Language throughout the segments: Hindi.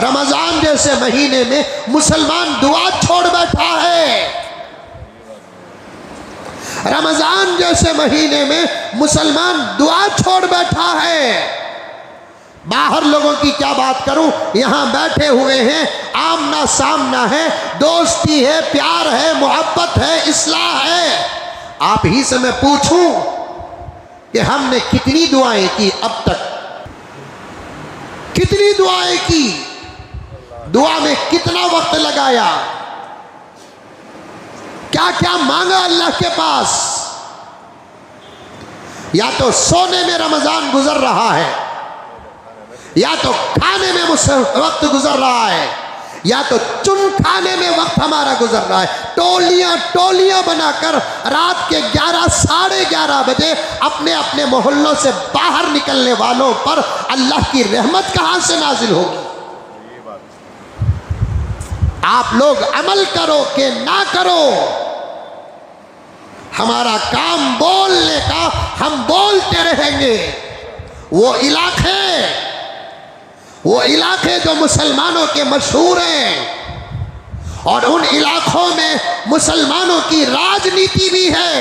रमजान जैसे महीने में मुसलमान दुआ छोड़ बैठा है। रमजान जैसे महीने में मुसलमान दुआ छोड़ बैठा है। बाहर लोगों की क्या बात करूं, यहां बैठे हुए हैं, आमना सामना है, दोस्ती है, प्यार है, मोहब्बत है, इस्लाह है। आप ही से मैं पूछूं कि हमने कितनी दुआएं की अब तक, कितनी दुआएं की, दुआ में कितना वक्त लगाया, क्या क्या मांगा अल्लाह के पास। या तो सोने में रमजान गुजर रहा है, या तो खाने में वक्त गुजर रहा है, या तो चुन खाने में वक्त हमारा गुजर रहा है। टोलियां टोलियां बनाकर रात के 11 साढ़े 11 बजे अपने अपने मोहल्लों से बाहर निकलने वालों पर अल्लाह की रहमत कहां से नाजिल होगी। आप लोग अमल करो कि ना करो, हमारा काम बोलने का, हम बोलते रहेंगे। वो इलाके जो मुसलमानों के मशहूर हैं और उन इलाकों में मुसलमानों की राजनीति भी है।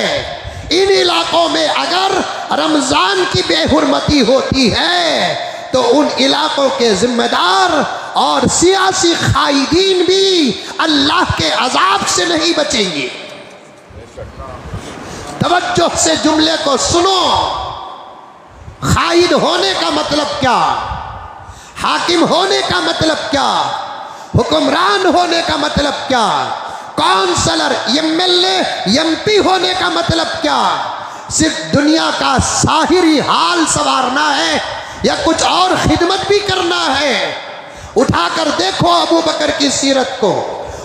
इन इलाकों में अगर रमजान की बेहुरमती होती है तो उन इलाकों के जिम्मेदार और सियासी कायदीन भी अल्लाह के अजाब से नहीं बचेंगे। तवज्जो से जुमले को सुनो। कायद होने का मतलब क्या, हाकिम होने का मतलब क्या, हुक्मरान होने का मतलब क्या, काउंसलर एमएलए एमपी होने का मतलब क्या। सिर्फ दुनिया का साहिरी हाल संवारना है या कुछ और खिदमत भी करना है। उठाकर देखो अबू बकर की सीरत को,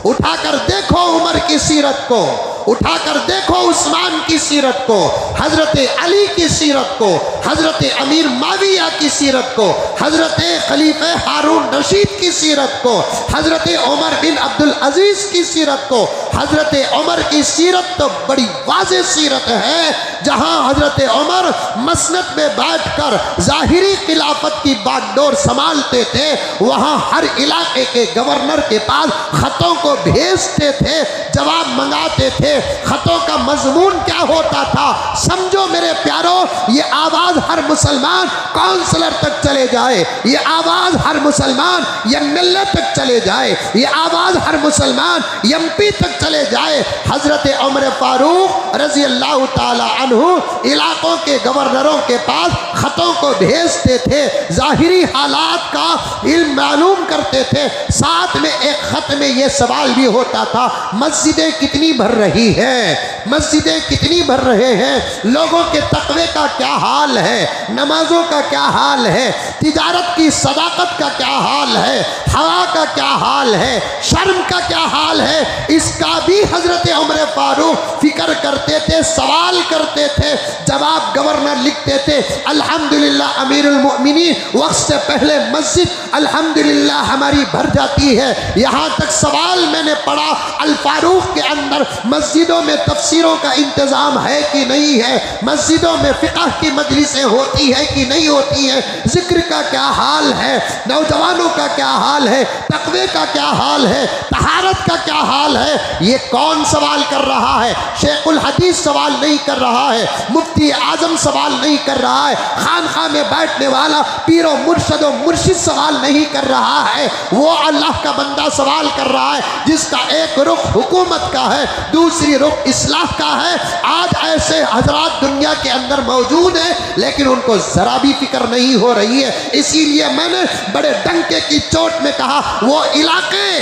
उठाकर देखो उमर की सीरत को, उठाकर देखो उस्मान की सीरत को, हजरत अली की सीरत को, हजरत अमीर माविया की सीरत को, हजरत खलीफे हारून रशीद की सीरत को, हजरत उमर बिन अब्दुल अजीज की सीरत को। हजरत उमर की सीरत तो बड़ी वाज़ेह सीरत है, जहां हजरत उमर मसनद में बैठकर जाहिरी खिलाफत की बागडोर संभालते थे, वहां हर इलाके के गवर्नर के पास खतों को भेजते थे, जवाब मंगाते थे। खतों का मजमून क्या होता था समझो मेरे प्यारो, ये आवाज हर मुसलमान काउंसलर तक चले जाए, ये आवाज हर मुसलमान एमएलए तक चले जाए, ये आवाज हर मुसलमान एमपी तक चले जाए। हजरत उमर फारूक रजी अल्लाह ताला अन्हु इलाकों के गवर्नरों के पास खतों को भेजते थे, जाहिरी हालात का इल्म मालूम करते थे। साथ में एक खत में यह सवाल भी होता था, मस्जिदें कितनी भर रही है, मस्जिदें कितनी भर रहे हैं, लोगों के तकवे का क्या हाल है, नमाजों का क्या हाल है, तिजारत की सदाकत का क्या हाल है, हवा का क्या हाल है, शर्म का क्या हाल है। इसका भी हजरत उमर फारूक फिक्र करते थे, सवाल करते थे, जवाब गवर्नर लिखते थे, अल्हम्दुलिल्लाह अमीरुल मोमिनीन, वक्त से पहले मस्जिद अल्हम्दुलिल्लाह हमारी भर जाती है। यहाँ तक सवाल मैंने पढ़ा, अल फारूक के अंदर मस्जिदों में तफसीरों का इंतज़ाम है कि नहीं है, मस्जिदों में फ़िक़्ह की मजलिसें होती है कि नहीं होती है, ज़िक्र का क्या हाल है, नौजवानों का क्या हाल है, तक़वे का क्या हाल है, तहारत का क्या हाल है। ये कौन सवाल कर रहा है? शेखुल हदीस सवाल नहीं कर रहा है, मुफ्ती आज़म सवाल नहीं कर रहा है, खानखा में बैठने वाला पीरो मुर्शदो मुर्शिद सवाल नहीं कर रहा है, वो अल्लाह का बंदा सवाल कर रहा है जिसका एक रुख हुकूमत का है, दूसरी रुख इस्लाह का है। आज ऐसे हजरात दुनिया के अंदर मौजूद हैं, लेकिन उनको जरा भी फिक्र नहीं हो रही है। इसीलिए मैंने बड़े डंके की चोट में कहा, वो इलाके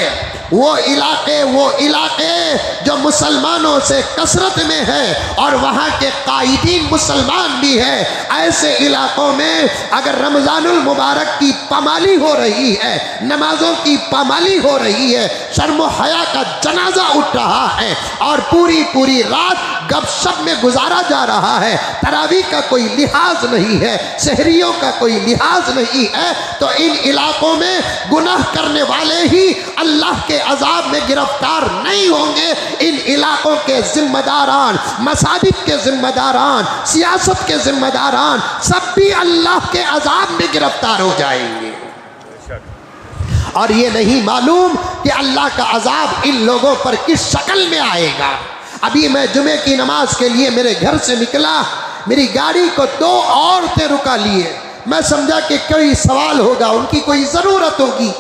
जो मुसलमानों से कसरत में है और वहाँ के कायदीन मुसलमान भी है, ऐसे इलाकों में अगर रमज़ानुल मुबारक की पामाली हो रही है, नमाजों की पामाली हो रही है, शर्म हया का जनाजा उठ रहा है और पूरी पूरी रात गपशप में गुजारा जा रहा है, तरावी का कोई लिहाज नहीं है, शहरियों का कोई लिहाज नहीं है, तो इन इलाकों में गुनाह करने वाले ही अल्लाह के अजाब में गिरफ्तार नहीं होंगे। इन इलाकों के जिम्मेदारान, मसाजिद के जिम्मेदारान, सियासत के जिम्मेदारान सब भी अल्लाह के अजाब में गिरफ्तार हो जाएंगे। और ये नहीं मालूम कि अल्लाह का अजाब इन लोगों पर किस शक्ल में आएगा। अभी मैं जुमे की नमाज के लिए मेरे घर से निकला, मेरी गाड़ी को 2 औरतें रुका लिए। मैं समझा कि कोई सवाल होगा, उनकी कोई ज़रूरत होगी।